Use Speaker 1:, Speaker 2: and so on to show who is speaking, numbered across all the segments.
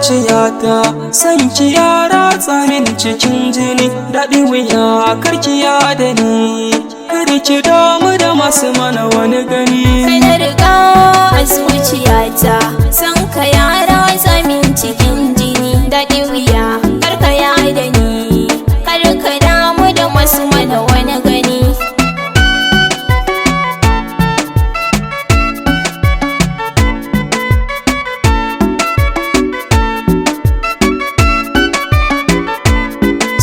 Speaker 1: zuciyata, san ki ya ratsa min cikin jini. Daɗi wuya karkiya da ni, kada ki damu da masu mana wani gani.
Speaker 2: Kai na riga a zuciyata, san ka ya ratsa min cikin jini. Daɗi wuya karkaya da ni, kar ka damu da masu mana wani gani.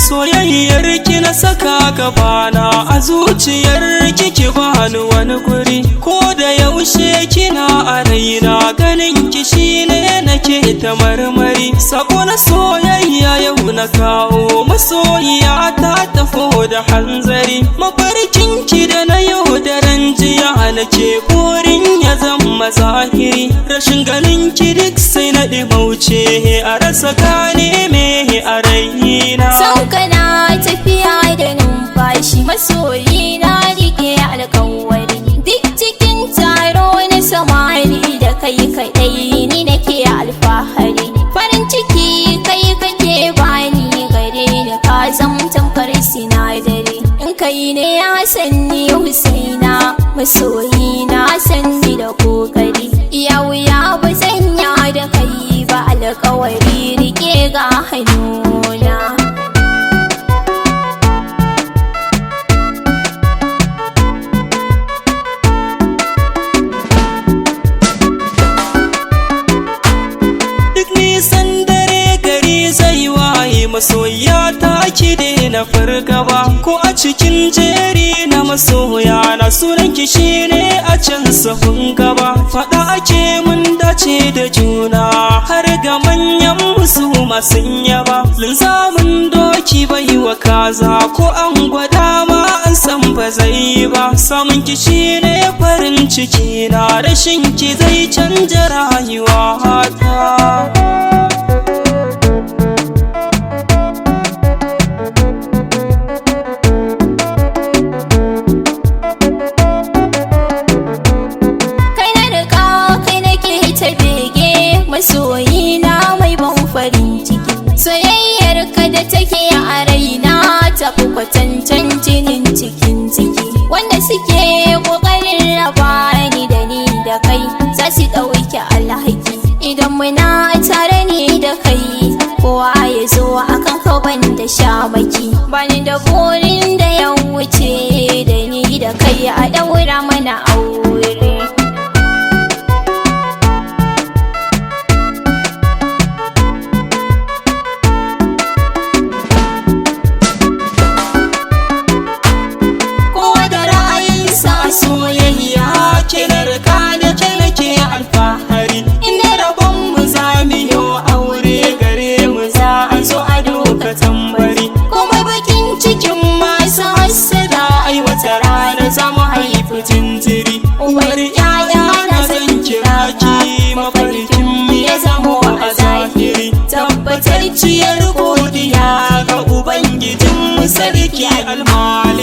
Speaker 1: Soyayyar ki na saka gabana, a zuciyar ki bani wani guri. Ko da yaushe kina a raina, ganin ki shine nake ta marmari. Sako na soyayya yau na kawo, masoyiya ta taho da hanzari. Mafarkin ki da na yau daren jiya, nake burin ya zama zahiri. Rashin ganin ki duk sai na ɗimauce, a rasa gane me a raina.
Speaker 2: Sauka na tafiya da numfashi, masoyi na rike alkawari. Duk cikin taro na samari, da kai kaɗai ni nake alfahari. Farin ciki kai kake bani, gare ni ka zama tamkar sinadari. In kai ne ya sanni Husaina, masoyi na sanni da kokari. Iya wuya ba zanya da kai ba, alkawari rike ga hannuna. Masoya ta ki daina fargaba, ko a cikin jeri na masoya na, sunan ki shine a can sahun gaba. Faɗa ake mun dace da juna, har ga manyan musu masu yaba. Linzamin doki bai wa kaza, ko an gwada ma an san ba zai ba. Samun ki shine farin ciki na, rashin ki zai canja rayuwa ta. Masoyina mai ban farin ciki, soyayyar ka da take a raina, tafi kwatantan jinin cikin ciki. Wanda suke ƙoƙarin raba ni da ni da kai, za su ɗauki alhaki. Idan muna tare ni da kai, kowa ya zo akan kaban da shamaki. Bani da burin da ya wuce, da ni da kai a ɗaura mana aure.
Speaker 1: Soyayya kina rika da ke nake alfahari, inda rabon mu za mu yi aure, gare mu za a zo a doka tambari. Kuma bakin cikin masu hassada, ai wata rana za mu haifi jinjiri. Uwar ƴaƴa na zan kira ki, mafarkin mu ya zamo a zahiri. Tabbatar ciyar godiya ga Ubangijin mu sarki almari.